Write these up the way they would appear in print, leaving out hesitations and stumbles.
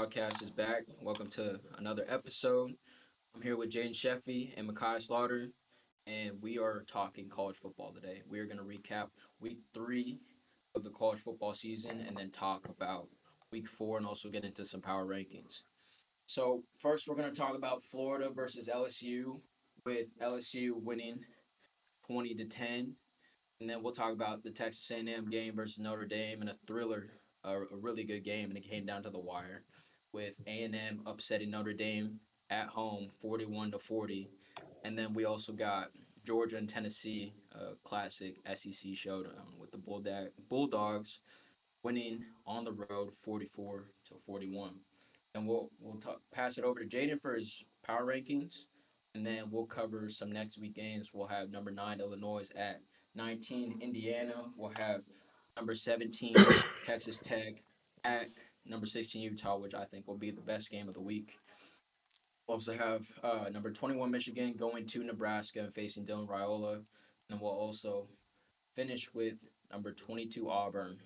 podcast is back. Welcome to another episode. I'm here with Jaden Sheffy and Makai Slaughter, and we are talking college football today. We are going to recap week 3 of the college football season and then talk about week 4 and also get into some power rankings. So, first, we're going to talk about Florida versus LSU, with LSU winning 20 to 10. And then we'll talk about the Texas A&M game versus Notre Dame and a thriller, a really good game, and it came down to the wire, with A&M upsetting Notre Dame at home, 41 to 40. And then we also got Georgia and Tennessee, a classic SEC showdown with the Bulldogs winning on the road, 44 to 41. And we'll pass it over to Jaden for his power rankings, and then we'll cover some next week games. We'll have number 9 Illinois at 19 Indiana. We'll have number 17 Texas Tech at number 16 Utah, which I think will be the best game of the week. We'll also have number 21 Michigan going to Nebraska and facing Dylan Raiola, and we'll also finish with number 22 Auburn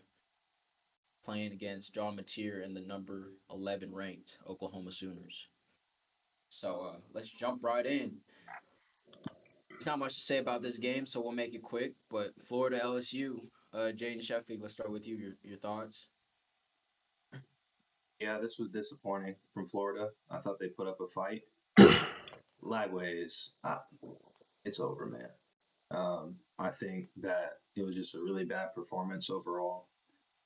playing against John Mateer and the number 11 ranked Oklahoma Sooners. So let's jump right in. There's not much to say about this game, so we'll make it quick. But Florida LSU, Jaden Sheffield, let's start with you. Your thoughts? Yeah, this was disappointing from Florida. I thought they put up a fight. Lagways, it's over, man. I think that it was just a really bad performance overall.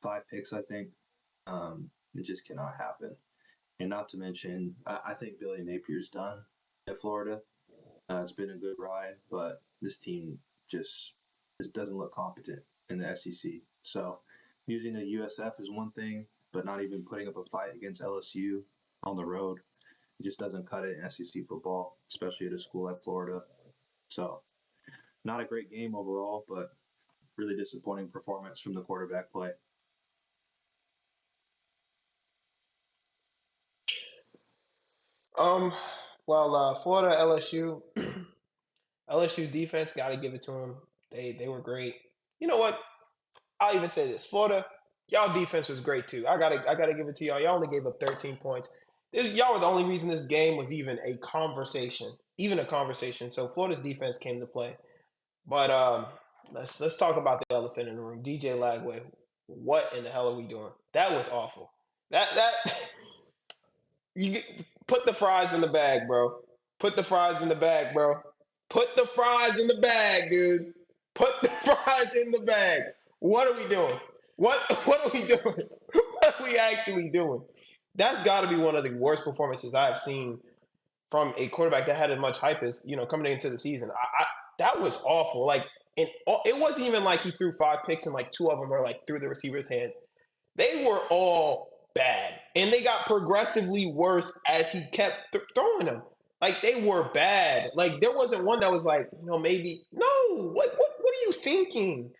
5 picks, I think. It just cannot happen. And not to mention, I think Billy Napier's done at Florida. It's been a good ride, but this team just doesn't look competent in the SEC. So using the USF is one thing, but not even putting up a fight against LSU on the road, it just doesn't cut it in SEC football, especially at a school like Florida. So not a great game overall, but really disappointing performance from the quarterback play. Um, Florida LSU, LSU's defense got to give it to them. They were great. You know what? I'll even say this: Florida, y'all defense was great too. I gotta give it to y'all. Y'all only gave up 13 points. Y'all were the only reason this game was even a conversation. So Florida's defense came to play. But let's talk about the elephant in the room. DJ Lagway, what in the hell are we doing? That was awful. That You get, put the fries in the bag, bro. Put the fries in the bag, bro. Put the fries in the bag, dude. Put the fries in the bag. What are we doing? What are we doing? What are we actually doing? That's got to be one of the worst performances I've seen from a quarterback that had as much hype as coming into the season. That was awful. Like, it wasn't even like he threw 5 picks and like two of them were like through the receiver's hands. They were all bad, and they got progressively worse as he kept throwing them. Like they were bad. Like there wasn't one that was like, maybe no. What are you thinking?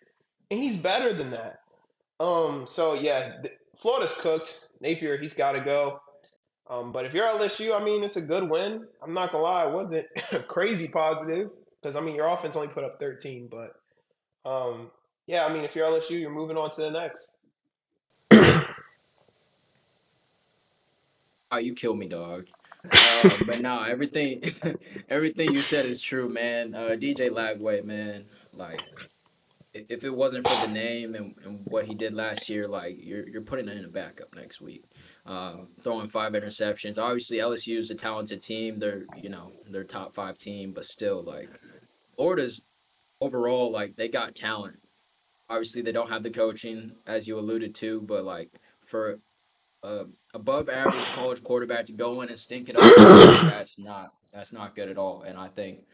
And he's better than that. So yeah, Florida's cooked. Napier, he's got to go. But if you're LSU, I mean, it's a good win. I'm not gonna lie, it wasn't crazy positive because I mean your offense only put up 13, but yeah, I mean if you're LSU, you're moving on to the next. Oh, you kill me, dog. But no, everything everything you said is true, man. DJ Lagway, man. Like, if it wasn't for the name and what he did last year, like you're putting it in a backup next week. Throwing 5 interceptions. Obviously, LSU is a talented team. They're top 5 team, but still, like Florida's overall, like they got talent. Obviously, they don't have the coaching, as you alluded to, but like for above average college quarterback to go in and stink it up, that's not good at all. And I think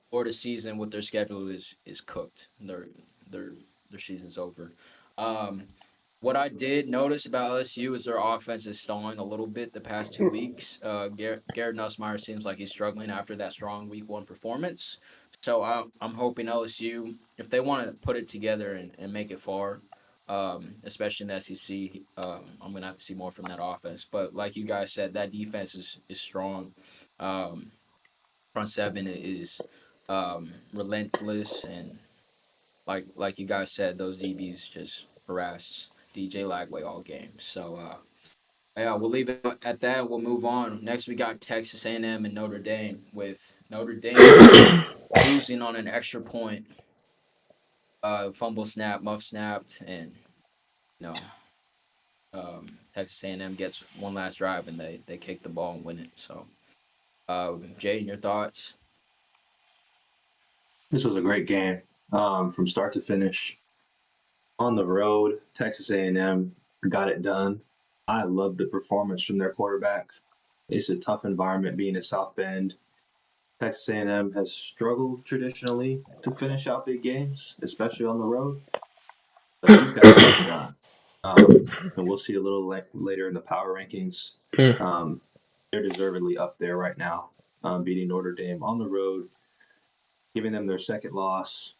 Florida's season with their schedule is cooked. Their season's over. Um, what I did notice about LSU is their offense is stalling a little bit the past 2 weeks. Garrett Nussmeier seems like he's struggling after that strong week 1 performance. So I'm hoping LSU, if they want to put it together and make it far, especially in the SEC, I'm gonna have to see more from that offense. But like you guys said, that defense is strong. Um, front seven is relentless, and like you guys said, those DBs just harassed DJ Lagway all game. So Yeah, we'll leave it at that. We'll move on. Next, we got Texas A&M and Notre Dame. With Notre Dame losing on an extra point, fumble snap, muff snapped, and you know, Texas A&M gets one last drive and they kick the ball and win it. So, Jay, your thoughts? This was a great game from start to finish. On the road, Texas A&M got it done. I loved the performance from their quarterback. It's a tough environment being at South Bend. Texas A&M has struggled traditionally to finish out big games, especially on the road. But these guys got it done. And we'll see a little later in the power rankings. Um, they're deservedly up there right now, beating Notre Dame on the road, giving them their second loss.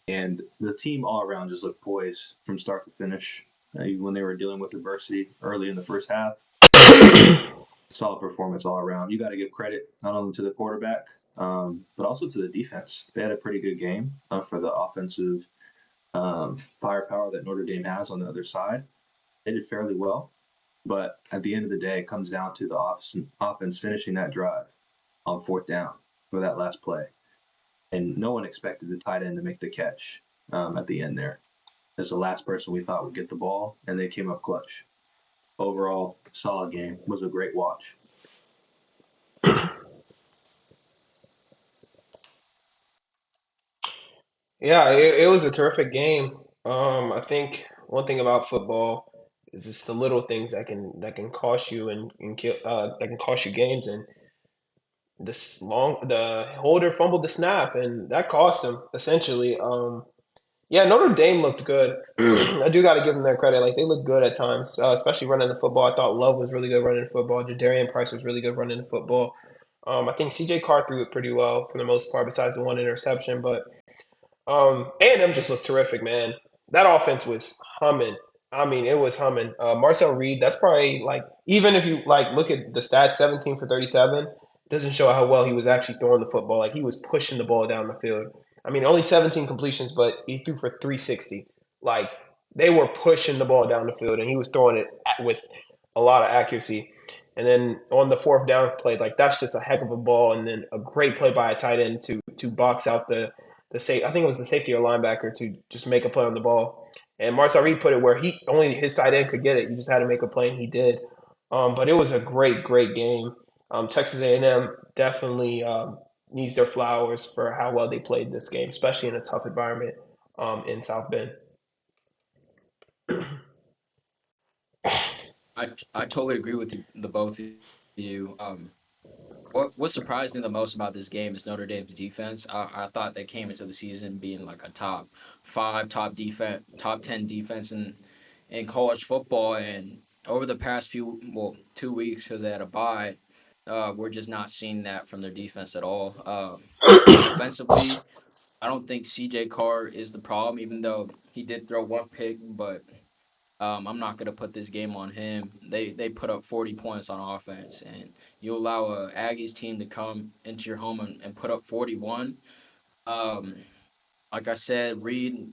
And the team all around just looked poised from start to finish. Even when they were dealing with adversity early in the first half, solid performance all around. You got to give credit not only to the quarterback, but also to the defense. They had a pretty good game for the offensive firepower that Notre Dame has on the other side. They did fairly well. But at the end of the day, it comes down to the offense finishing that drive on fourth down for that last play. And no one expected the tight end to make the catch at the end there. As the last person we thought would get the ball, and they came up clutch. Overall, solid game. Was a great watch. Yeah, it was a terrific game. I think one thing about football is just the little things that can cost you and kill that can cost you games. And the holder fumbled the snap, and that cost him essentially. Yeah, Notre Dame looked good. I do got to give them their credit. Like they looked good at times, especially running the football. I thought Love was really good running the football. Jadarian Price was really good running the football. I think C.J. Carr threw it pretty well for the most part, besides the one interception. But A&M just looked terrific, man. That offense was humming. I mean, it was humming. Marcel Reed, that's probably like even if you like look at the stats, 17 for 37, doesn't show how well he was actually throwing the football. Like he was pushing the ball down the field. I mean, only 17 completions, but he threw for 360. Like they were pushing the ball down the field, and he was throwing it with a lot of accuracy. And then on the fourth down play, like that's just a heck of a ball, and then a great play by a tight end to box out I think it was the safety or linebacker to just make a play on the ball. And Marcel Reed put it where he only his tight end could get it. He just had to make a play, and he did. But it was a great game. Texas A&M definitely needs their flowers for how well they played this game, especially in a tough environment in South Bend. I totally agree with you, the both of you. What surprised me the most about this game is Notre Dame's defense. I thought they came into the season being like a top five, top 10 defense in college football, and over the past 2 weeks because they had a bye, we're just not seeing that from their defense at all. Offensively, I don't think C.J. Carr is the problem, even though he did throw one pick, but I'm not gonna put this game on him. They put up 40 points on offense, and you allow a Aggies team to come into your home and put up 41. Um, like I said, Reed,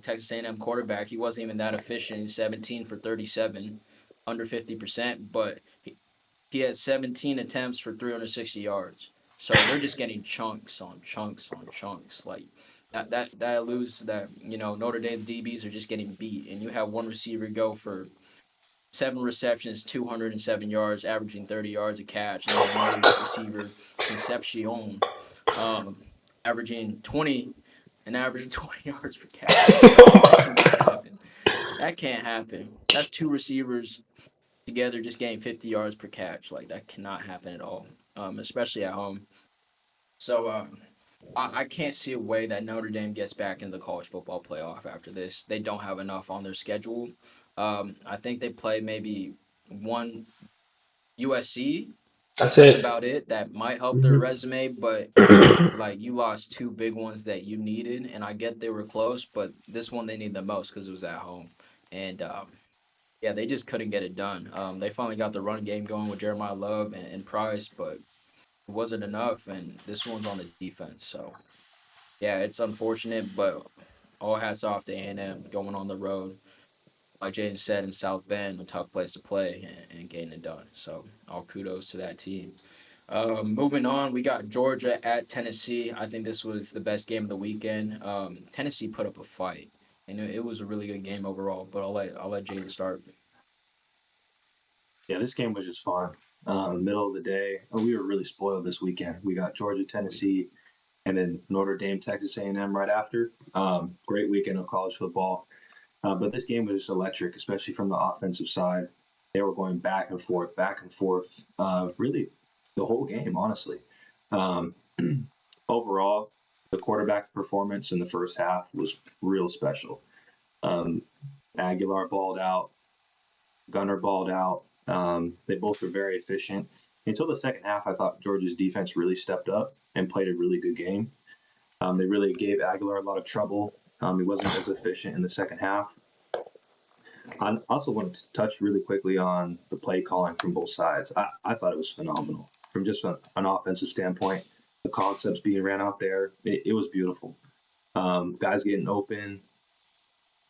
Texas A&M quarterback, he wasn't even that efficient. 17 for 37, under 50%, but he had 17 attempts for 360 yards. So they're just getting chunks on chunks on chunks. Like that alludes to that, Notre Dame's DBs are just getting beat, and you have one receiver go for 7 receptions, 207 yards, averaging 30 yards a catch, and then another receiver, Concepcion, um, averaging 20 and averaging 20 yards per catch. Like Oh that my cannot god! happen. That can't happen. That's two receivers together just getting 50 yards per catch. Like that cannot happen at all, especially at home. So I can't see a way that Notre Dame gets back in the college football playoff after this. They don't have enough on their schedule. I think they play maybe one USC. That's That's it. about it. That might help their Mhm. resume, but like you lost two big ones that you needed, and I get they were close, but this one they need the most because it was at home. And yeah, they just couldn't get it done. They finally got the run game going with Jeremiah Love and Price, but it wasn't enough. And this one's on the defense. So yeah, it's unfortunate, but all hats off to A&M going on the road. like Jaden said, in South Bend, a tough place to play and getting it done. So all kudos to that team. Moving on, we got Georgia at Tennessee. I think this was the best game of the weekend. Tennessee put up a fight, and it was a really good game overall. But I'll let Jaden start. Yeah, this game was just fun. Middle of the day. Oh, we were really spoiled this weekend. We got Georgia, Tennessee, and then Notre Dame, Texas A&M right after. Great weekend of college football. But this game was just electric, especially from the offensive side. They were going back and forth, really the whole game, honestly. Um, Overall, the quarterback performance in the first half was real special. Um, Aguilar balled out, Gunner balled out. They both were very efficient. Until the second half, I thought Georgia's defense really stepped up and played a really good game. They really gave Aguilar a lot of trouble. He wasn't as efficient in the second half. I also wanted to touch really quickly on the play calling from both sides. I thought it was phenomenal from just an offensive standpoint. The concepts being ran out there, it was beautiful. Guys getting open,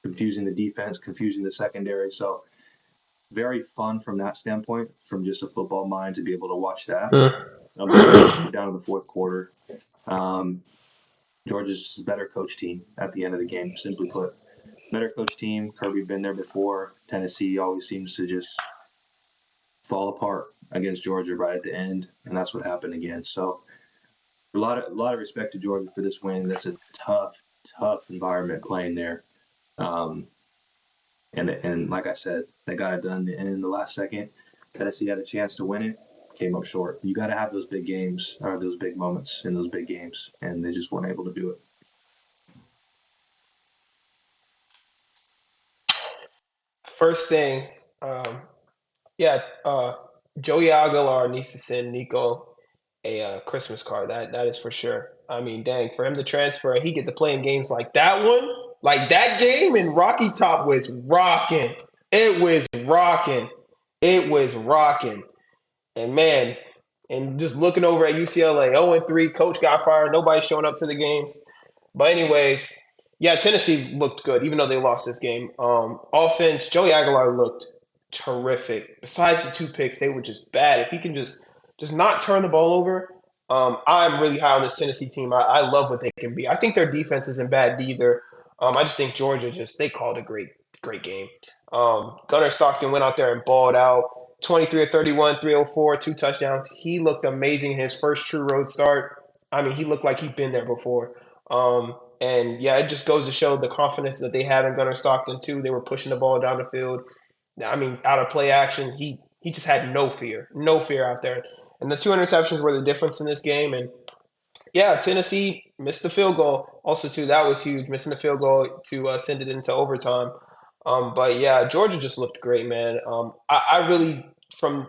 confusing the defense, confusing the secondary. So very fun from that standpoint, from just a football mind to be able to watch that. Let's get down to the fourth quarter. Um, Georgia's just a better coach team at the end of the game, simply put. Better coach team. Kirby been there before. Tennessee always seems to just fall apart against Georgia right at the end, and that's what happened again. So a lot of respect to Georgia for this win. That's a tough environment playing there. Um, and like I said, they got it done in the last second. Tennessee had a chance to win it, came up short. You got to have those big games or those big moments in those big games, and they just weren't able to do it. First thing, um, yeah, Joey Aguilar needs to send Nico a Christmas card. That is for sure. I mean, dang, for him to transfer, he get to play in games like that one, like that game in Rocky Top was rocking. It was rocking. It was rocking. And man, and just looking over at UCLA, 0-3, coach got fired, nobody's showing up to the games. But anyways, yeah, Tennessee looked good, even though they lost this game. Offense, Joey Aguilar looked terrific. Besides the two picks, they were just bad. If he can just not turn the ball over, I'm really high on this Tennessee team. I love what they can be. I think their defense isn't bad either. I just think Georgia they called a great game. Gunnar Stockton went out there and balled out. 23 of 31, 304, two touchdowns. He looked amazing in his first true road start. I mean, he looked like he'd been there before. And yeah, it just goes to show the confidence that they had in Gunnar Stockton too. They were pushing the ball down the field. I mean, out of play action, he just had no fear out there. And the two interceptions were the difference in this game. And yeah, Tennessee missed the field goal. Also, too, that was huge, missing the field goal to send it into overtime. But yeah, Georgia just looked great, man. I really from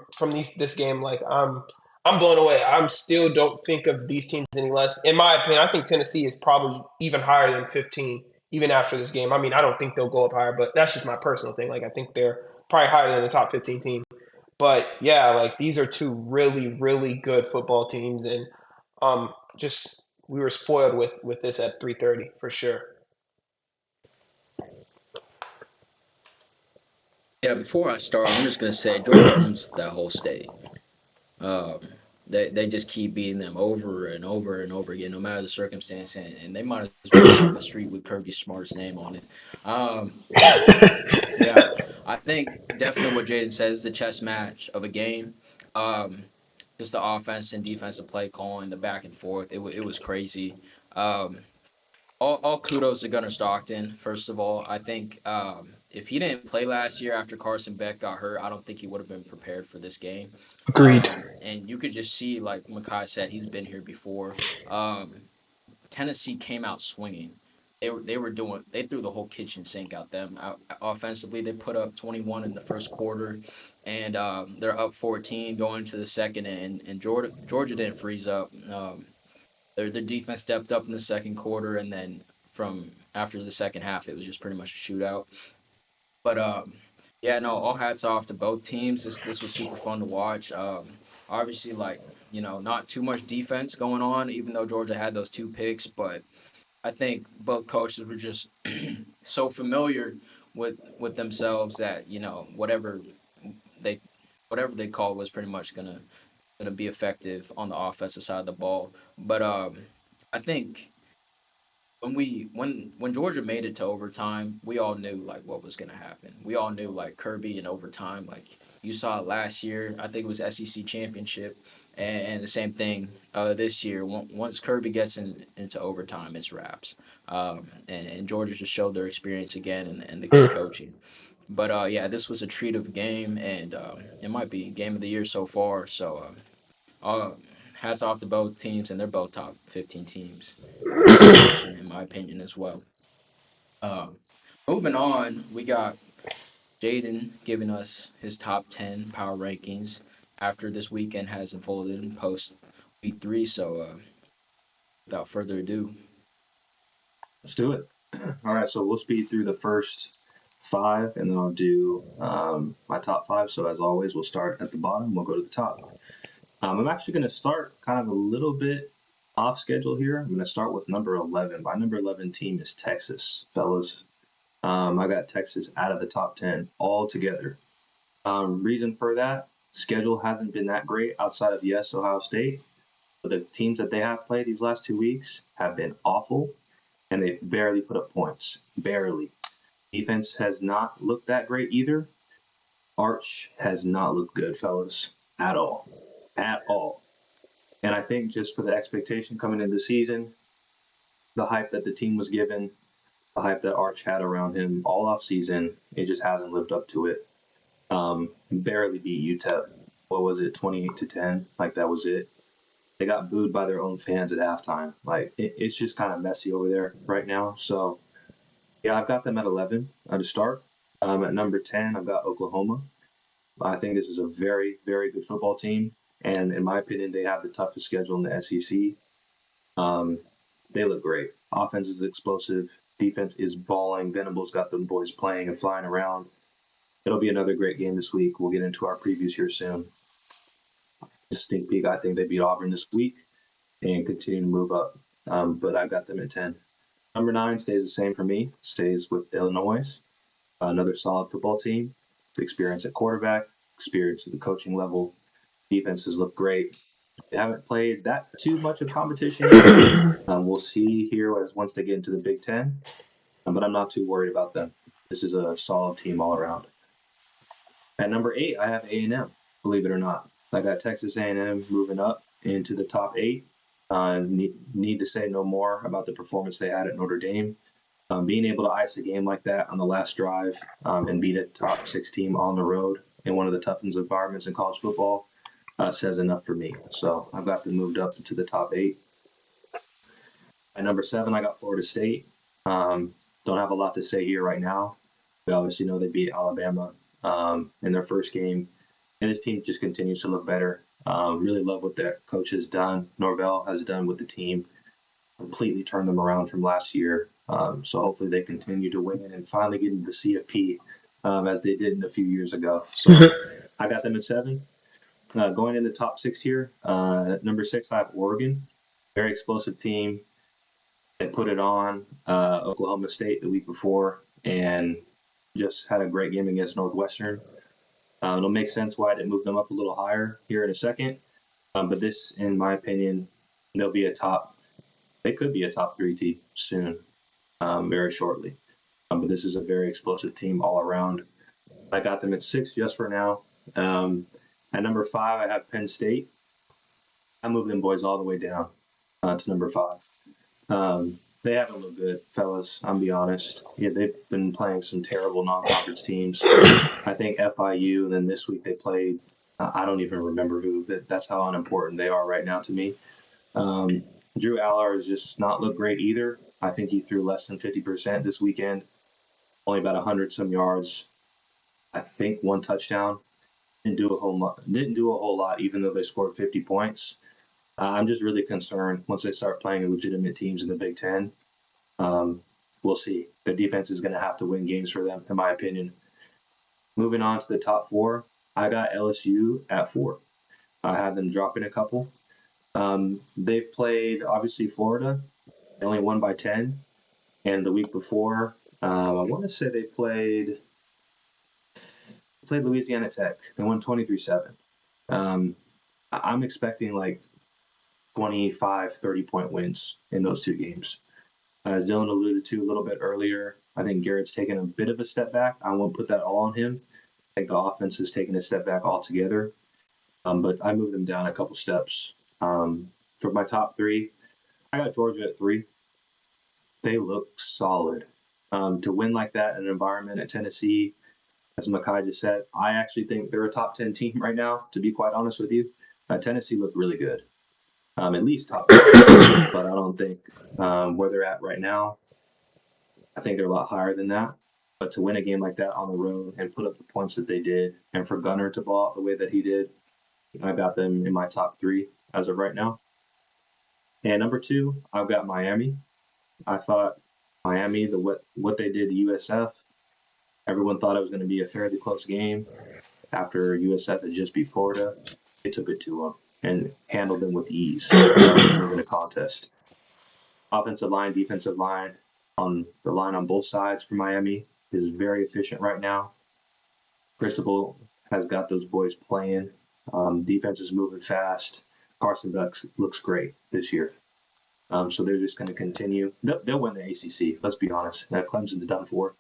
this game, like I'm blown away. I'm still don't think of these teams any less. In my opinion, I think Tennessee is probably even higher than 15, even after this game. I mean, I don't think they'll go up higher, but that's just my personal thing. Like I think they're probably higher than the top 15 team. But yeah, like these are two really good football teams, and just we were spoiled with this at 3:30 for sure. Yeah, before I start, I'm just gonna say Georgia owns that whole state. Um, they just keep beating them over and over and over again, no matter the circumstance, and they might as well have a street with Kirby Smart's name on it. Um, yeah, I think definitely what Jaden says is the chess match of a game. Um, just the offense and defensive play calling, the back and forth. It was crazy. Um, all kudos to Gunnar Stockton. First of all, I think if he didn't play last year after Carson Beck got hurt, I don't think he would have been prepared for this game. Agreed. And you could just see, like Makai said, he's been here before. Um, Tennessee came out swinging. They threw the whole kitchen sink out them. Offensively, they put up 21 in the first quarter, and they're up 14 going to the second. And Georgia didn't freeze up. Their defense stepped up in the second quarter, and then from after the second half, it was just pretty much a shootout. But yeah, no, all hats off to both teams. This was super fun to watch. Obviously, like not too much defense going on, even though Georgia had those two picks. But I think both coaches were just so familiar with themselves that they whatever they call was pretty much gonna be effective on the offensive side of the ball. But I think when Georgia made it to overtime, we all knew like what was gonna happen. We all knew like Kirby in overtime, like you saw it last year. I think it was SEC championship, and the same thing this year. Once Kirby gets into overtime, it's wraps. And Georgia just showed their experience again and the good coaching. But yeah, this was a treat of a game, and it might be game of the year so far. So hats off to both teams, and they're both top 15 teams in the nation, in my opinion, as well. Um, moving on, we got Jaden giving us his top 10 power rankings after this weekend has unfolded in post week three. So without further ado, Let's do it. All right, so we'll speed through the first five, and then I'll do my top five. So as always, we'll start at the bottom. We'll go to the top. I'm actually going to start kind of a little bit off schedule here. I'm going to start with number 11. My number 11 team is Texas, fellas. I got Texas out of the top 10 altogether. Reason for that, schedule hasn't been that great outside of, yes, Ohio State. But the teams that they have played these last 2 weeks have been awful, and they've barely put up points. Barely. Defense has not looked that great either. Arch has not looked good, fellas, at all. At all. And I think just for the expectation coming into the season, the hype that the team was given, the hype that Arch had around him all off season, it just hasn't lived up to it. Barely beat UTEP. What was it, 28-10? Like that was it. They got booed by their own fans at halftime. Like it's just kind of messy over there right now. So yeah, I've got them at 11 to start. At number 10, I've got Oklahoma. I think this is a very, very good football team. And in my opinion, they have the toughest schedule in the SEC. They look great. Offense is explosive. Defense is balling. Venables got them boys playing and flying around. It'll be another great game this week. We'll get into our previews here soon. Just sneak peek, I think they beat Auburn this week and continue to move up. But I got them at 10. Number 9 stays the same for me. Stays with Illinois. Another solid football team. Experience at quarterback. Experience at the coaching level. Defenses look great. They haven't played that too much of competition yet. We'll see here once they get into the Big Ten. But I'm not too worried about them. This is a solid team all around. At number 8, I have A&M, believe it or not. I got Texas A&M moving up into the top 8. Need to say no more about the performance they had at Notre Dame. Being able to ice a game like that on the last drive and beat a top 6 team on the road in one of the toughest environments in college football says enough for me. So I've got them moved up into the top 8. At number 7, I got Florida State. Don't have a lot to say here right now. We obviously know they beat Alabama in their first game. And this team just continues to look better. Really love what their coach has done. Norvell has done with the team. Completely turned them around from last year. So hopefully they continue to win and finally get into the CFP as they did a few years ago. So I got them at 7. Going in the top 6 here, number 6, I have Oregon. Very explosive team. They put it on Oklahoma State the week before and just had a great game against Northwestern. It'll make sense why I didn't move them up a little higher here in a second. But this, in my opinion, they could be a top 3 team soon, very shortly. But this is a very explosive team all around. I got them at 6 just for now. At number 5, I have Penn State. I moved them boys all the way down to number 5. They haven't looked good, fellas. I'm be honest. Yeah, they've been playing some terrible non-conference teams. I think FIU, and then this week they played. I don't even remember who. That's how unimportant they are right now to me. Drew Aller has just not looked great either. I think he threw less than 50% this weekend. Only about 100 some yards. I think 1 touchdown. Didn't do a whole lot, even though they scored 50 points. I'm just really concerned once they start playing legitimate teams in the Big Ten. We'll see. The defense is going to have to win games for them, in my opinion. Moving on to the top 4, I got LSU at 4. I had them dropping a couple. They've played, obviously, Florida. They only won by 10. And the week before, I want to say they played Louisiana Tech. They won 23-7. I'm expecting like 25, 30-point wins in those two games. As Dylan alluded to a little bit earlier, I think Garrett's taken a bit of a step back. I won't put that all on him. I think the offense has taken a step back altogether. But I moved them down a couple steps. For my top three, I got Georgia at 3. They look solid. To win like that in an environment at Tennessee, as Makai just said, I actually think they're a top 10 team right now, to be quite honest with you. Tennessee looked really good, at least top 10. But I don't think where they're at right now, I think they're a lot higher than that. But to win a game like that on the road and put up the points that they did, and for Gunner to ball out the way that he did, I got them in my top 3 as of right now. And number 2, I've got Miami. I thought Miami, what they did to USF, everyone thought it was going to be a fairly close game. After USF had just beat Florida, they took it to them and handled them with ease. It wasn't even a contest. Offensive line, defensive line, on the line on both sides for Miami is very efficient right now. Cristobal has got those boys playing. Defense is moving fast. Carson Beck looks great this year. So they're just going to continue. They'll win the ACC. Let's be honest. Clemson's done for.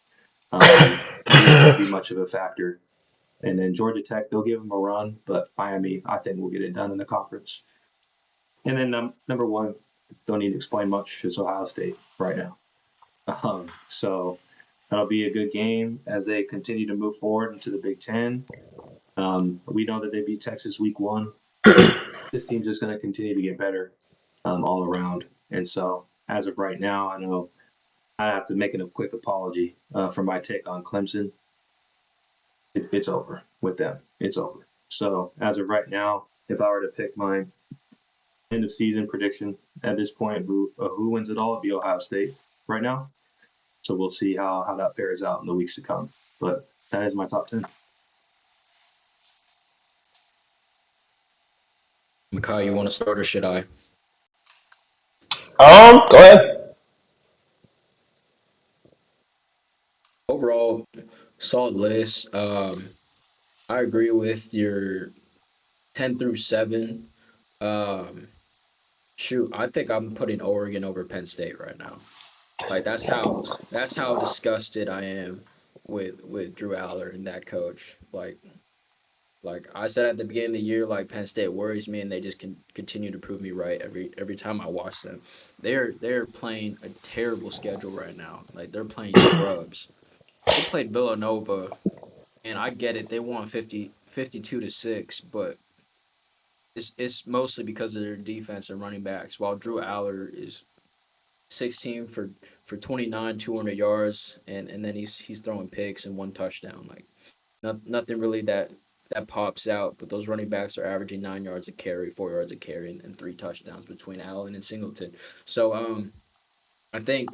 It won't be much of a factor. And then Georgia Tech, they'll give them a run, but Miami, I think, will get it done in the conference. And then number 1, don't need to explain much, is Ohio State right now. So that'll be a good game as they continue to move forward into the Big Ten. We know that they beat Texas week 1. This team's just going to continue to get better all around. And so as of right now, I know I have to make a quick apology for my take on Clemson. It's over with them. It's over. So as of right now, if I were to pick my end of season prediction at this point, who wins it all, it'd be Ohio State right now. So we'll see how that fares out in the weeks to come. But that is my top 10. Makai, you want to start or should I? Go ahead. Overall, solid list. I agree with your 10 through 7. Um, shoot, I think I'm putting Oregon over Penn State right now. Like that's how disgusted I am with Drew Aller and that coach. Like I said at the beginning of the year, like Penn State worries me, and they just can continue to prove me right every time I watch them. They're playing a terrible schedule right now. Like they're playing scrubs. They played Villanova, and I get it. They won 52-6, but it's mostly because of their defense and running backs. While Drew Aller is 16 for 29, 200 yards, and then he's throwing picks and 1 touchdown. Like nothing really that pops out. But those running backs are averaging 9 yards a carry, 4 yards a carry, and 3 touchdowns between Allen and Singleton. So I think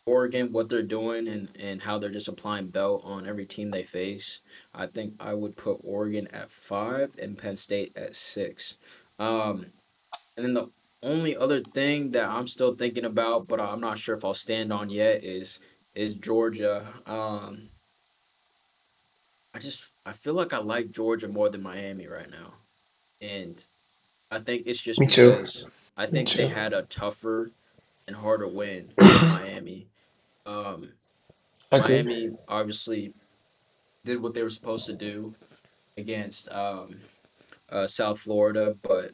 Oregon, what they're doing and how they're just applying belt on every team they face, I think I would put Oregon at 5 and Penn State at 6. Um, and then the only other thing that I'm still thinking about, but I'm not sure if I'll stand on yet, is Georgia. I feel like I like Georgia more than Miami right now, and I think it's just Me too. because I Me think they too. had a tougher and harder win than Miami. Um, Agreed. Miami obviously did what they were supposed to do against South Florida, but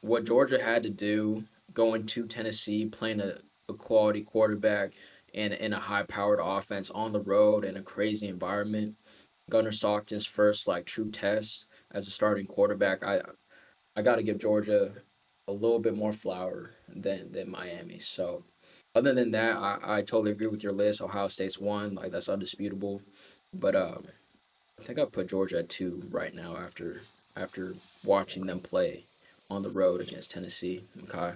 what Georgia had to do going to Tennessee, playing a quality quarterback and a high powered offense on the road in a crazy environment. Gunnar Stockton's first like true test as a starting quarterback. I got to give Georgia a little bit more flour than Miami. So other than that, I totally agree with your list. Ohio State's 1, like that's undisputable. But I think I put Georgia at 2 right now after watching them play on the road against Tennessee. Okay,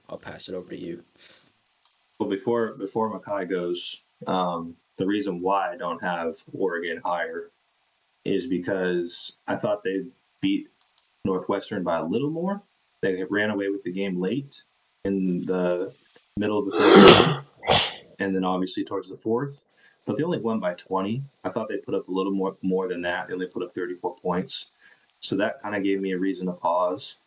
I'll pass it over to you. Well, before Makai goes, the reason why I don't have Oregon higher is because I thought they beat Northwestern by a little more. They ran away with the game late in the middle of the third quarter. and then obviously towards the fourth. But they only won by 20. I thought they put up a little more than that. They only put up 34 points. So that kind of gave me a reason to pause.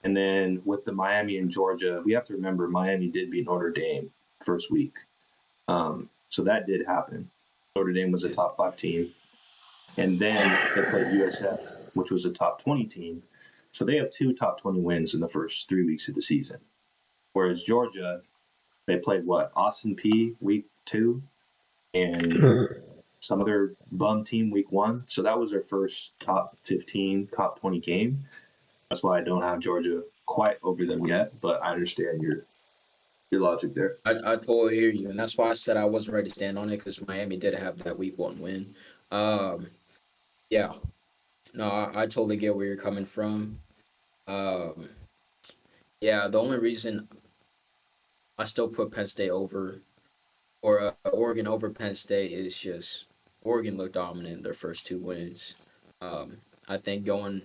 And then with the Miami and Georgia, we have to remember Miami did beat Notre Dame first week. So that did happen. Notre Dame was a top 5 team. And then they played USF, which was a top 20 team. So they have 2 top 20 wins in the first 3 weeks of the season. Whereas Georgia, they played what? Austin P week 2 and some other bum team week 1. So that was their first top 15, top 20 game. That's why I don't have Georgia quite over them yet, but I understand your logic there. I totally hear you, and that's why I said I wasn't ready to stand on it because Miami did have that week 1 win. Um, yeah, no, I totally get where you're coming from. Um, yeah, the only reason I still put Penn State over or Oregon over Penn State is just Oregon looked dominant in their first 2 wins. Um, I think going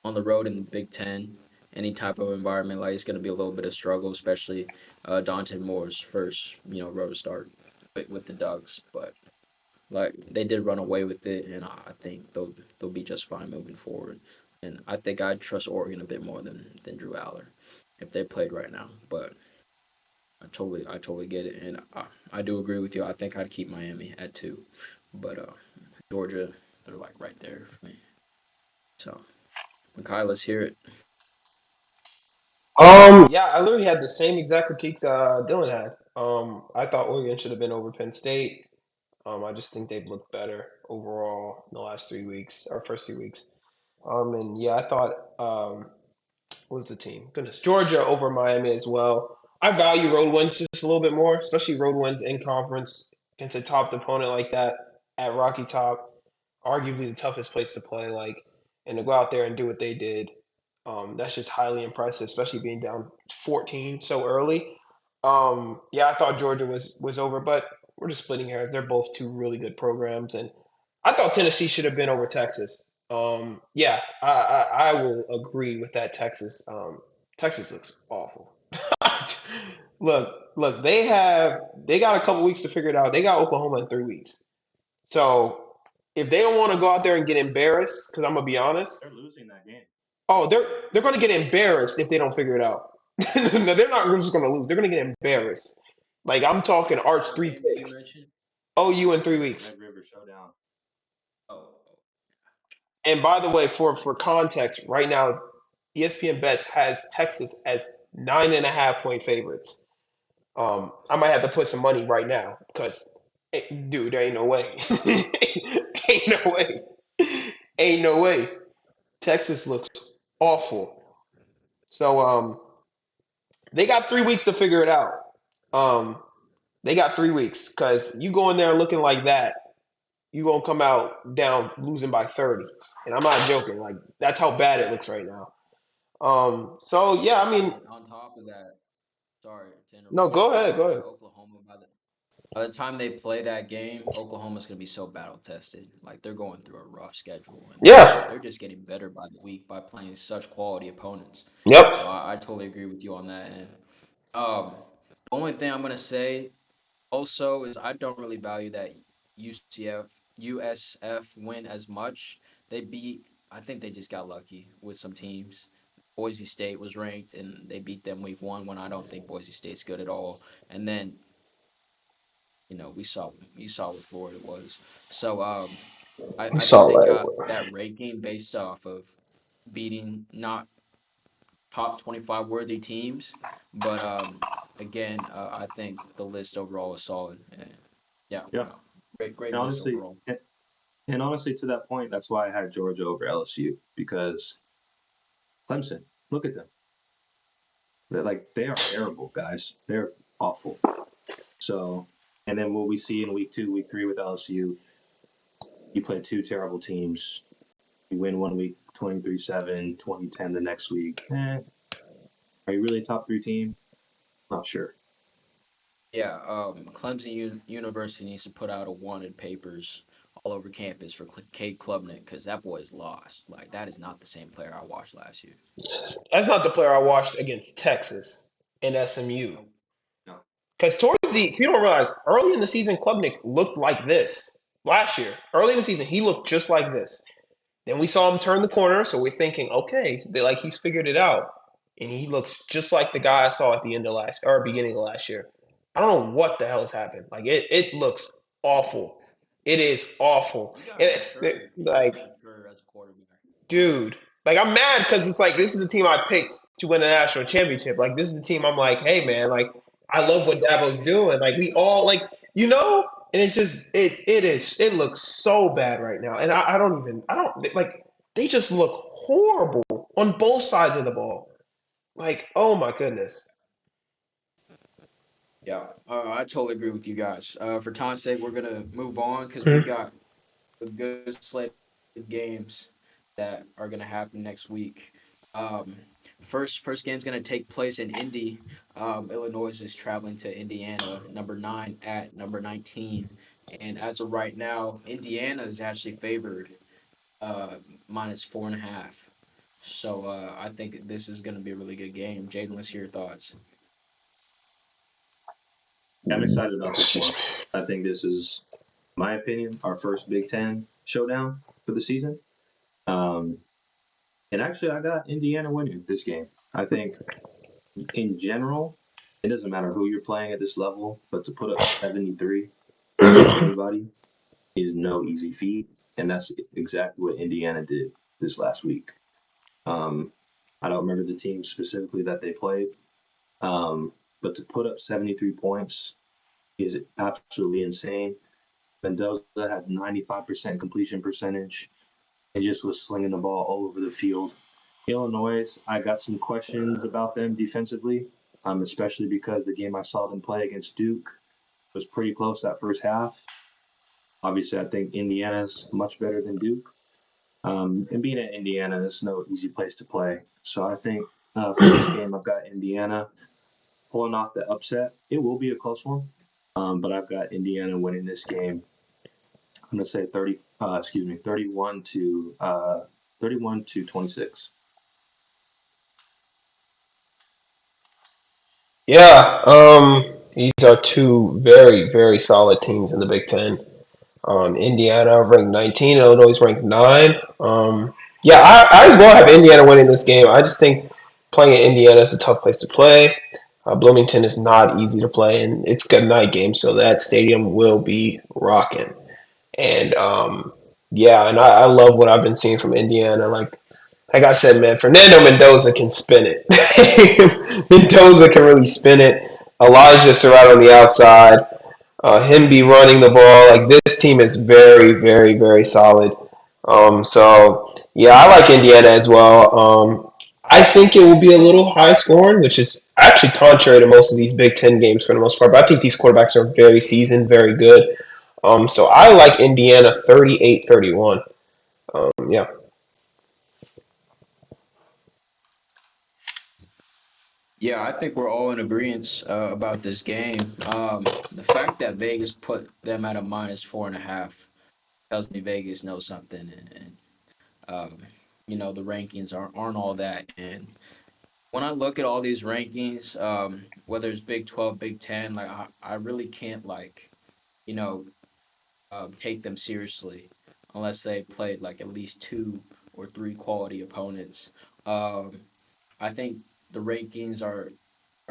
on the road in the Big Ten, any type of environment like it's going to be a little bit of struggle, especially Dante Moore's first road start with the Ducks. But like they did run away with it, and I think they'll be just fine moving forward. And I think I'd trust Oregon a bit more than Drew Aller if they played right now. But I totally get it, and I do agree with you. I think I'd keep Miami at 2, but Georgia, they're like right there for me. So, Makai, let's hear it. Yeah, I literally had the same exact critiques Dylan had. I thought Oregon should have been over Penn State. I just think they've looked better overall in the last 3 weeks, or first 3 weeks. And yeah, I thought what was the team? Goodness, Georgia over Miami as well. I value road wins just a little bit more, especially road wins in conference against a top opponent like that at Rocky Top, arguably the toughest place to play. Like, and to go out there and do what they did, that's just highly impressive, especially being down 14 so early. Yeah, I thought Georgia was over, but we're just splitting hairs. They're both two really good programs, and I thought Tennessee should have been over Texas. Yeah, I will agree with that. Texas looks awful. Look, they got a couple weeks to figure it out. They got Oklahoma in 3 weeks. So if they don't want to go out there and get embarrassed, because I'm gonna be honest, They're losing that game. oh, they're gonna get embarrassed if they don't figure it out. No, they're not just gonna lose. They're gonna get embarrassed. Like I'm talking arch What three game did you picks. mention? OU in 3 weeks. Red River Showdown. Oh, And by the way, for context, right now, ESPN Bets has Texas as 9.5 point favorites. I might have to put some money right now because, dude, there ain't no way. Ain't no way. Ain't no way. Texas looks awful. So they got 3 weeks to figure it out. Um, they got 3 weeks because you go in there looking like that, you gonna come out down losing by 30, and I'm not joking. Like that's how bad it looks right now. So yeah, I mean, and on top of that, sorry to no, interrupt. go I ahead, go think ahead. Oklahoma by the time they play that game, Oklahoma's gonna be so battle tested. Like they're going through a rough schedule, and Yeah. they're just getting better by the week by playing such quality opponents. Yep. So I totally agree with you on that. And the only thing I'm gonna say also is I don't really value that USF win as much. They beat. I think they just got lucky with some teams. Boise State was ranked, and they beat them week 1 when I don't think Boise State's good at all. And then we saw what Florida was. So We I saw think they got that. that ranking based off of beating not top 25 worthy teams, but again, I think the list overall is solid. And yeah, Yeah. no, great And list honestly, overall. and honestly, to that point, that's why I had Georgia over LSU because Clemson. Look at them. They are terrible, guys. They're awful. So, and then what we see in week 2, week 3 with LSU, you play 2 terrible teams. You win one week 23-7, 20-10 the next week. Are you really a top 3 team? Not sure. Yeah, Clemson University needs to put out a wanted papers all over campus for Cade Klubnik because that boy is lost. Like that is not the same player I watched last year. That's not the player I watched against Texas and SMU. Nope. No. Because towards the, if you don't realize, early in the season, Klubnik looked like this last year. Early in the season, he looked just like this. Then we saw him turn the corner, so we're thinking, okay, like he's figured it out, and he looks just like the guy I saw at the end of last or beginning of last year. I don't know what the hell has happened. Like it looks awful. It is awful. You got to And mature. You got to like mature as a quarterback. dude. Like I'm mad because it's like this is the team I picked to win the national championship. Like this is the team I'm like, hey man, like I love what Dabo's doing. Like we all like and it's just it looks so bad right now. And I don't like they just look horrible on both sides of the ball. Like, oh my goodness. Yeah, I totally agree with you guys. For time's sake, we're gonna move on because we Mhm. got a good slate of games that are gonna happen next week. Um, first game's gonna take place in Indy. Illinois is traveling to Indiana, number 9 at number 19, and as of right now, Indiana is actually favored minus 4.5. So I think this is gonna be a really good game. Jaden, let's hear your thoughts. Yeah, I'm excited about this Excuse one. me. I think this is, in my opinion, our first Big Ten showdown for the season. Um, and actually, I got Indiana winning this game. I think in general, it doesn't matter who you're playing at this level, but to put up 73 against anybody is no easy feat. And that's exactly what Indiana did this last week. Um, I don't remember the team specifically that they played, but to put up 73 points is absolutely insane. Mendoza had 95% completion percentage and just was slinging the ball all over the field. Illinois, I got some questions about them defensively, especially because the game I saw them play against Duke was pretty close that first half. Obviously, I think Indiana's much better than Duke. And being at Indiana is no easy place to play. So I think for this game, I've got Indiana pulling off the upset. It will be a close one, but I've got Indiana winning this game. I'm going to say 31 to 26. Yeah, these are two very, very solid teams in the Big Ten. Indiana ranked 19, Illinois ranked 9. Yeah, I as well have Indiana winning this game. I just think playing at Indiana is a tough place to play. Bloomington is not easy to play, and it's a night game, so that stadium will be rocking. And yeah, and I love what I've been seeing from Indiana. Like I said, man, Fernando Mendoza can spin it. Mendoza can really spin it. Elijah Surratt on the outside. Him be running the ball. Like this team is very, very, very solid. So yeah, I like Indiana as well. I think it will be a little high scoring, which is actually contrary to most of these Big Ten games for the most part. But I think these quarterbacks are very seasoned, very good. So I like Indiana 38-31. Yeah. Yeah, I think we're all in agreement about this game. The fact that Vegas put them at a minus 4.5 tells me Vegas knows something, and the rankings aren't all that. And when I look at all these rankings, whether it's Big 12, Big 10, like I really can't you know take them seriously unless they played like at least two or three quality opponents. Um, I think the rankings are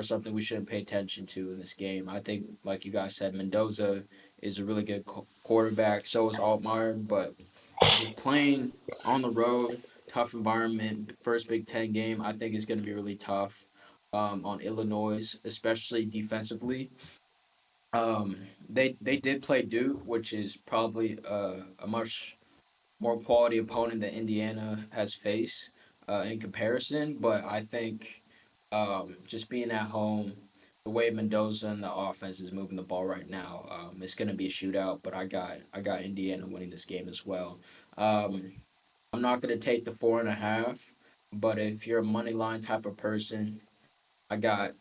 something we shouldn't pay attention to in this game. I think, like you guys said, Mendoza is a really good quarterback. So is Altmaier, but just playing on the road, tough environment, first Big Ten game, I think is going to be really tough on Illinois, especially defensively. They did play Duke, which is probably a much more quality opponent that Indiana has faced in comparison. But I think just being at home, the way Mendoza and the offense is moving the ball right now, it's going to be a shootout. But I got Indiana winning this game as well. Um, I'm not going to take the 4.5, but if you're a money line type of person, I got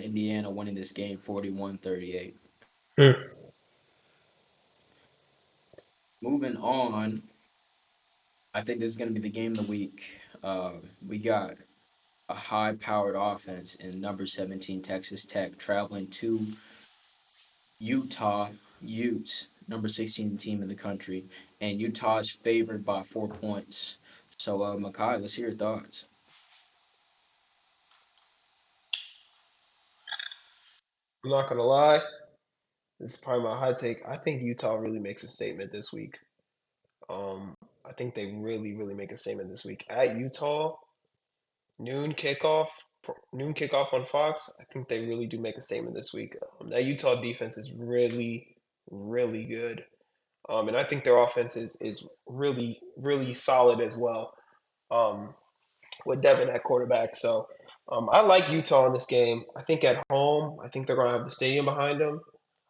Indiana winning this game 41-38. Hmm. Moving on, I think this is going to be the game of the week. We got a high-powered offense in number 17 Texas Tech traveling to Utah Utes, number 16 team in the country, and Utah is favored by 4 points. So, Makai, let's hear your thoughts. I'm not gonna lie. This is probably my hot take. I think Utah really makes a statement this week. Um, I think they really, really make a statement this week at Utah. Noon kickoff, noon kickoff on Fox. I think they really do make a statement this week. That Utah defense is really, really good. And I think their offense is really, really solid as well. Um, with Devin at quarterback. So I like Utah in this game. I think at home, I think they're going to have the stadium behind them.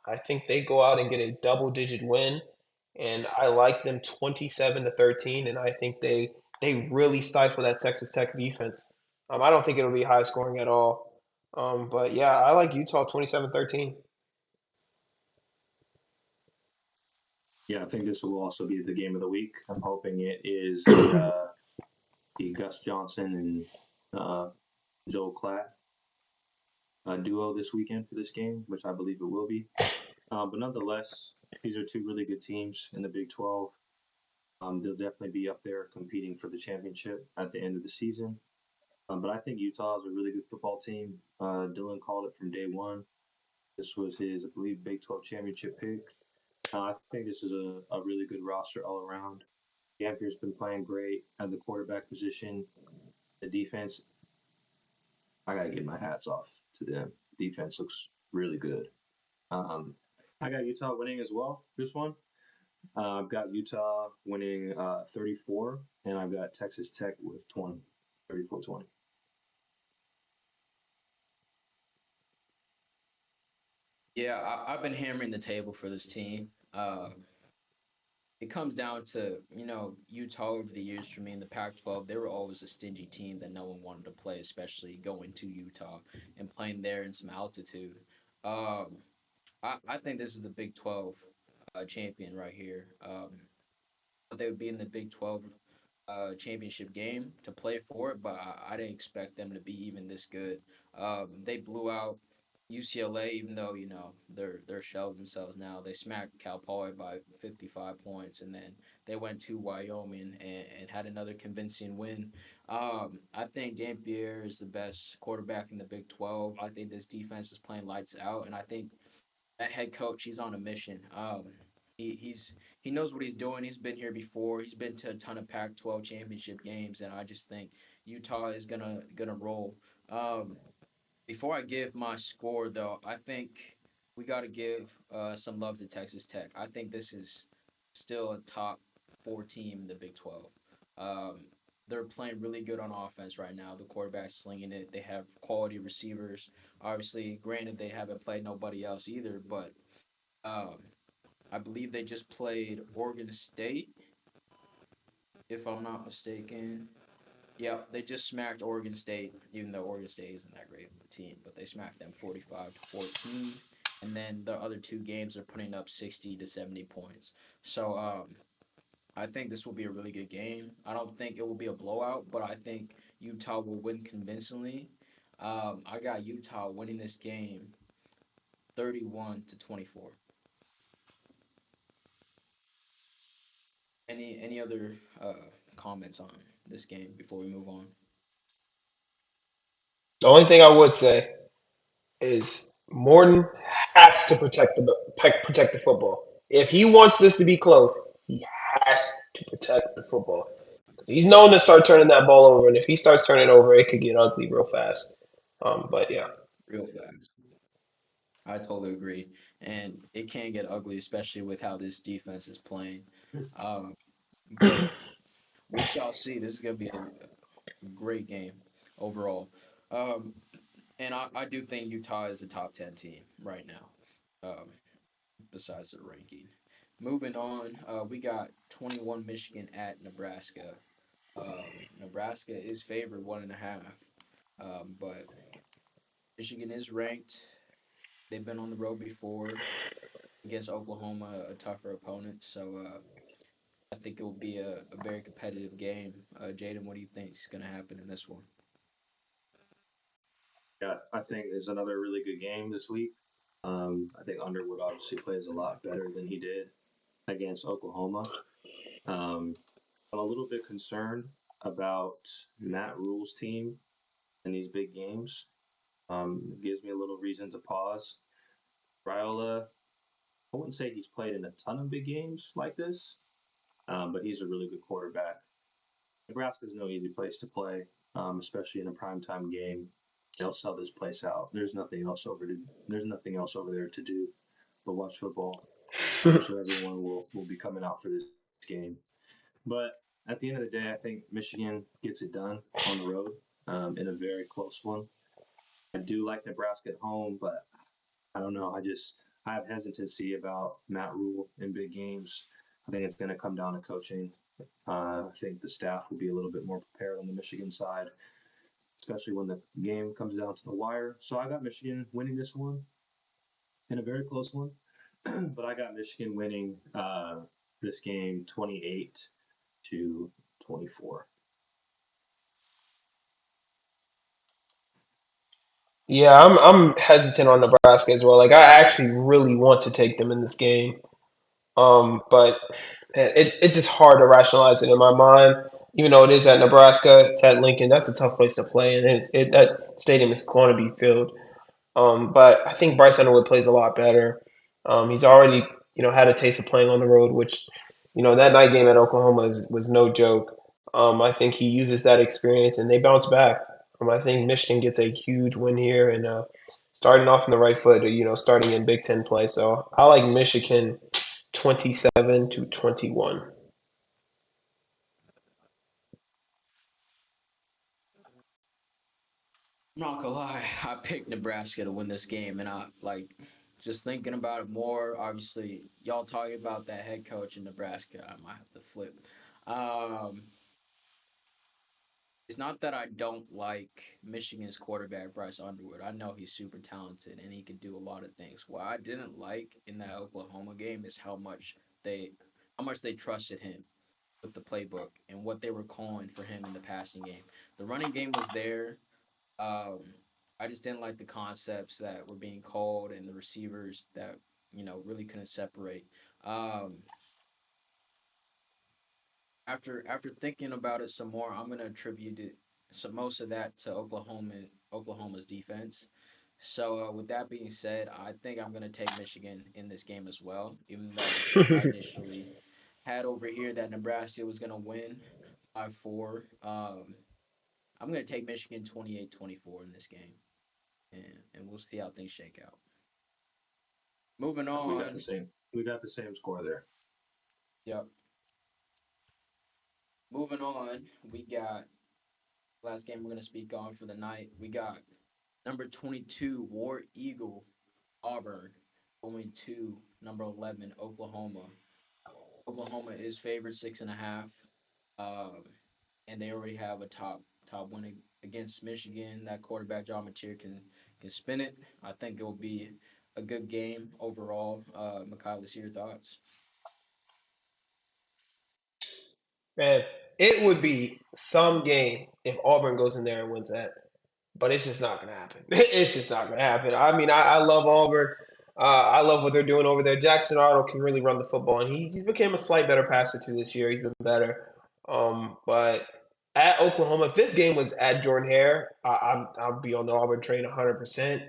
I think they go out and get a double-digit win, and I like them 27-13. And I think they really stifle that Texas Tech defense. I don't think it'll be high scoring at all. But yeah, I like Utah 27-13. Yeah, I think this will also be the game of the week. I'm hoping it is the Gus Johnson and Joel Klatt duo this weekend for this game, which I believe it will be. But nonetheless, these are two really good teams in the Big 12. They'll definitely be up there competing for the championship at the end of the season. But I think Utah is a really good football team. Dylan called it from day one. This was his, I believe, Big 12 championship pick. I think this is a really good roster all around. Dampier's been playing great at the quarterback position. The defense, I got to give my hats off to them. Defense looks really good. Um, I got Utah winning as well, this one. I've got Utah winning 34, and I've got Texas Tech with 20, 34-20. Yeah, I've been hammering the table for this team. It comes down to, Utah over the years for me in the Pac-12. They were always a stingy team that no one wanted to play, especially going to Utah and playing there in some altitude. Um, I think this is the Big 12 champion right here. They would be in the Big 12 championship game to play for it, but I didn't expect them to be even this good. They blew out UCLA, even though they're shelved themselves now. They smacked Cal Poly by 55 points, and then they went to Wyoming and had another convincing win. I think Dampier is the best quarterback in the Big 12. I think this defense is playing lights out, and I think that head coach, he's on a mission. He knows what he's doing. He's been here before. He's been to a ton of Pac-12 championship games, and I just think Utah is gonna roll. Um, Before I give my score, though, I think we got to give some love to Texas Tech. I think this is still a top four team in the Big 12. Um, they're playing really good on offense right now. The quarterback's slinging it. They have quality receivers. Obviously, granted, they haven't played nobody else either, but um, I believe they just played Oregon State, if I'm not mistaken. Yeah, they just smacked Oregon State, even though Oregon State isn't that great of a team, but they smacked them 45-14. And then the other two games are putting up 60 to 70 points. So I think this will be a really good game. I don't think it will be a blowout, but I think Utah will win convincingly. I got Utah winning this game 31-24. Any other comments on this game before we move on? The only thing I would say is Morton has to protect the football. If he wants this to be close, he has to protect the football. He's known to start turning that ball over, and if he starts turning over, it could get ugly real fast. But yeah, Real fast. I totally agree. And it can get ugly, especially with how this defense is playing. Um, but we shall see. This is going to be a great game overall. Um, and I do think Utah is a top 10 team right now, besides the ranking. Moving on, we got 21 Michigan at Nebraska. Nebraska is favored 1.5, but Michigan is ranked. They've been on the road before against Oklahoma, a tougher opponent. So I think it will be a very competitive game. Jaden, what do you think is going to happen in this one? Yeah, I think it's another really good game this week. I think Underwood obviously plays a lot better than he did against Oklahoma. Um, I'm a little bit concerned about Matt Rule's team in these big games. It gives me a little reason to pause. Raiola, I wouldn't say he's played in a ton of big games like this, but he's a really good quarterback. Nebraska's no easy place to play, especially in a primetime game. They'll sell this place out. There's nothing else over there to do but watch football. So everyone will be coming out for this game. But at the end of the day, I think Michigan gets it done on the road in a very close one. I do like Nebraska at home, but I don't know. I have hesitancy about Matt Rule in big games. I think it's going to come down to coaching. I think the staff will be a little bit more prepared on the Michigan side, especially when the game comes down to the wire. So I got Michigan winning this one in a very close one, but I got Michigan winning this game 28-24. Yeah, I'm hesitant on Nebraska as well. Like I actually really want to take them in this game. But man, it's just hard to rationalize it in my mind. Even though it is at Nebraska, it's at Lincoln. That's a tough place to play, and that stadium is going to be filled. But I think Bryce Underwood plays a lot better. He's already, had a taste of playing on the road, which, that night game at Oklahoma was no joke. I think he uses that experience and they bounce back. I think Michigan gets a huge win here and starting off on the right foot, starting in Big Ten play. So I like Michigan 27-21. I'm not gonna lie, I picked Nebraska to win this game, and I like just thinking about it more. Obviously, y'all talking about that head coach in Nebraska, I might have to flip. Um, it's not that I don't like Michigan's quarterback Bryce Underwood. I know he's super talented and he can do a lot of things. What I didn't like in that Oklahoma game is they how much they trusted him with the playbook and what they were calling for him in the passing game. The running game was there. Um, I just didn't like the concepts that were being called and the receivers that really couldn't separate. Um, after thinking about it some more, I'm gonna attribute some most of that to Oklahoma's defense. So with that being said, I think I'm gonna take Michigan in this game as well, even though I initially had over here that Nebraska was gonna win by 4. I'm gonna take Michigan 28-24 in this game, and we'll see how things shake out. Moving We got the on. same. We got the same score there. Yep. Moving on, we got last game we're gonna speak on for the night. We got number 22 War Eagle Auburn going to number 11 Oklahoma. Oklahoma is favored 6.5, um, and they already have a top winning against Michigan. That quarterback John Mateer can spin it. I think it will be a good game overall. Mikhail, let's hear your thoughts. Man, it would be some game if Auburn goes in there and wins that. But it's just not going to happen. It's just not going to happen. I mean, I love Auburn. I love what they're doing over there. Jackson Arnold can really run the football, and he's became a slight better passer too this year. He's been better. But at Oklahoma, if this game was at Jordan Hare, I'll be on the Auburn train 100%.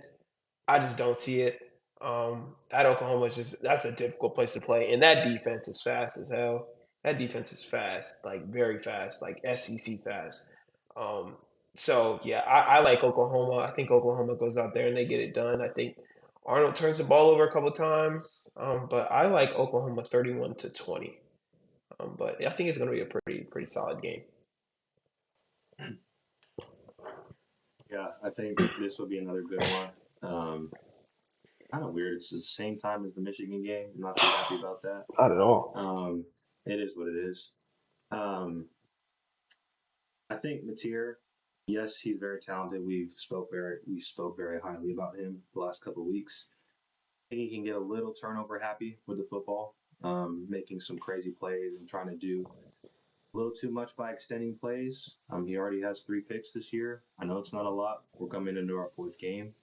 I just don't see it. At Oklahoma, it's just that's a difficult place to play, and that defense is fast as hell. That defense is fast, like very fast, like SEC fast. Um, so yeah, I like Oklahoma. I think Oklahoma goes out there and they get it done. I think Arnold turns the ball over a couple times, but I like Oklahoma 31-20. But I think it's going to be a pretty solid game. Yeah, I think this will be another good one. Kind of weird. It's the same time as the Michigan game. I'm not too happy about that. Not at all. It is what it is. Um, I think Mateer, yes, he's very talented. We spoke very highly about him the last couple of weeks. I think he can get a little turnover happy with the football, making some crazy plays and trying to do a little too much by extending plays. He already has 3 picks this year. I know it's not a lot. We're coming into our 4th game,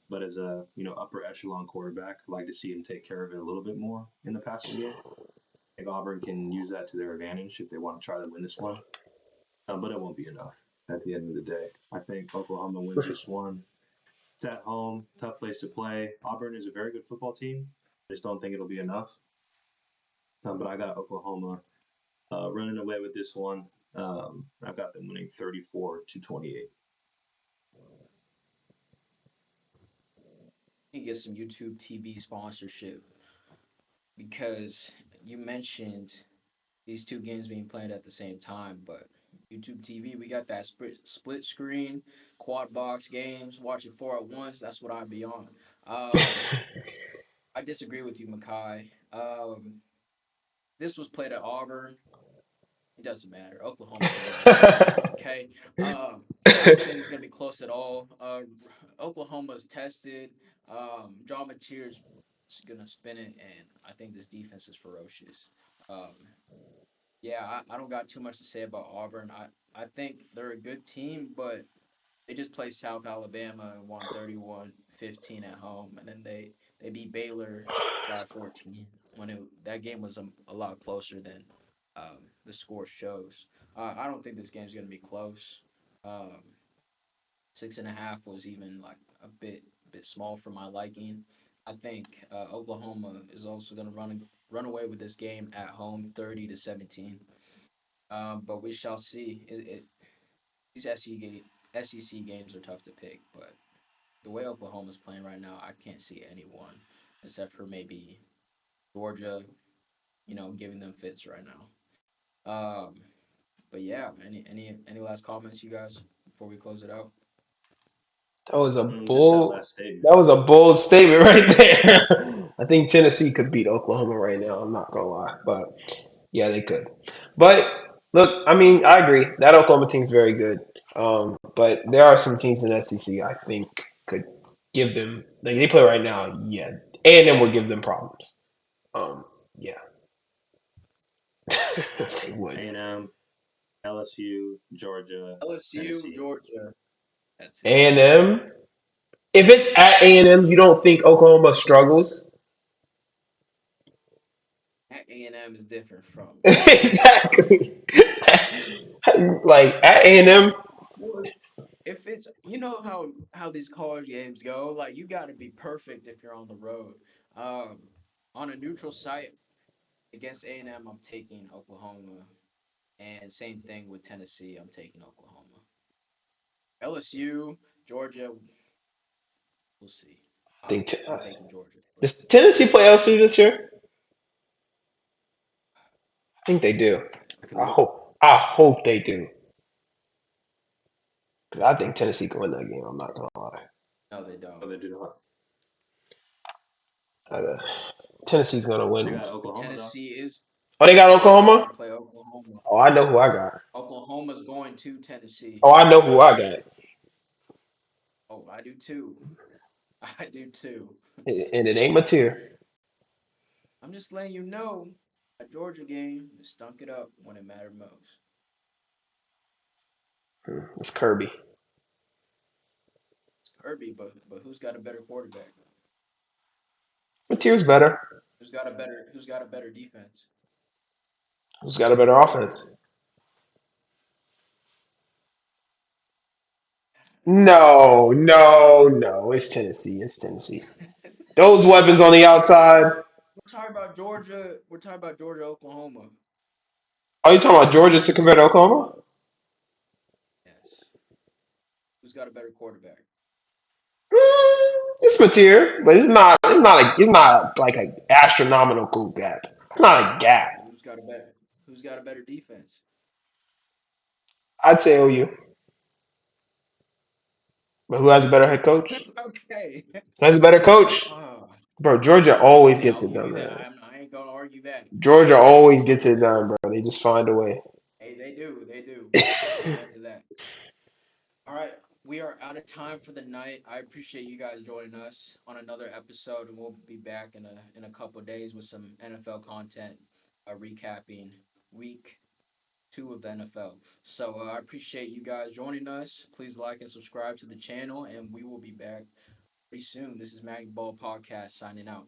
but as a upper echelon quarterback, I'd like to see him take care of it a little bit more in the passing game. I think Auburn can use that to their advantage if they want to try to win this one, but it won't be enough at the end of the day. I think Oklahoma wins this one. It's at home, tough place to play. Auburn is a very good football team. I just don't think it'll be enough. But I got Oklahoma running away with this one. I've got them winning 34-28. You get some YouTube TV sponsorship because you mentioned these two games being played at the same time, but YouTube TV, we got that split screen, quad box games, watching four at once. That's what I'd be on. I disagree with you, Makai. This was played at Auburn. It doesn't matter. Oklahoma's gonna win this game. Okay. I don't think it's gonna be close at all. Oklahoma's tested. John Mateer's gonna spin it, and I think this defense is ferocious. Um, yeah, I don't got too much to say about Auburn. I think they're a good team, but they just played South Alabama and won 31-15 at home, and then they beat Baylor by 14 when that game was a lot closer than the score shows. I don't think this game's gonna be close. Um, 6.5 was even like a bit small for my liking. I think Oklahoma is also gonna run away with this game at home, 30-17. But we shall see. These SEC games are tough to pick, but the way Oklahoma's playing right now, I can't see anyone except for maybe Georgia, giving them fits right now. But yeah, any last comments, you guys, before we close it out? That was a Just that bold. last statement. That was a bold statement right there. I think Tennessee could beat Oklahoma right now. I'm not gonna lie, but yeah, they could. But look, I mean, I agree that Oklahoma team's very good. But there are some teams in the SEC I think could give them like they play right now. Yeah, and then would give them problems. Um, yeah, they would. A&M, LSU, Georgia, LSU, Tennessee. Georgia. That's it. A&M. If it's at A&M, you don't think Oklahoma struggles? At A&M is different from LSU. Exactly. Like at A&M, Well, if it's how these college games go, like you got to be perfect if you're on the road. Um, on a neutral site against A&M, I'm taking Oklahoma, and same thing with Tennessee, I'm taking Oklahoma. LSU, Georgia, we'll see. I think I'm taking Georgia, but does Tennessee play LSU this year? I think they do. I can I look. hope. I hope they do because I think Tennessee can win that game. I'm not gonna lie. No, they don't. Oh, they do not. Uh, Tennessee's gonna They win. got Oklahoma though. Tennessee is Oh, they got they're Oklahoma. gonna play Oklahoma. Oh, I know who I got. Oklahoma's going to Tennessee. Oh, I know who I got. Oh, I do too. I do too. And it ain't Mateer. I'm just letting you know. A Georgia game stunk it up when it mattered most. It's Kirby. It's Kirby, but who's got a better quarterback? Mateer's better. Who's got a better defense? Who's got a better offense? No, no, no. It's Tennessee. It's Tennessee. Those weapons on the outside. We're talking about Georgia, Oklahoma. Are you talking about Georgia to compare to Oklahoma? Yes. Who's got a better quarterback? It's Mateer, but it's not like an astronomical gap. It's not a gap. Who's got a better defense? I'd say OU, but who has a better head coach? Okay. Who has a better coach? Oh, Bro, Georgia always yeah, gets I'll it give done, you that. man. I ain't gonna argue that. Georgia I ain't always gonna gets argue it that. done, bro. They just find a way. Hey, they do. They do. Amen to that. All right, we are out of time for the night. I appreciate you guys joining us on another episode, and we'll be back in a couple of days with some NFL content, recapping week 2 of the NFL. So I appreciate you guys joining us. Please like and subscribe to the channel, and we will be back pretty soon. This is Maggie Ball Podcast signing out.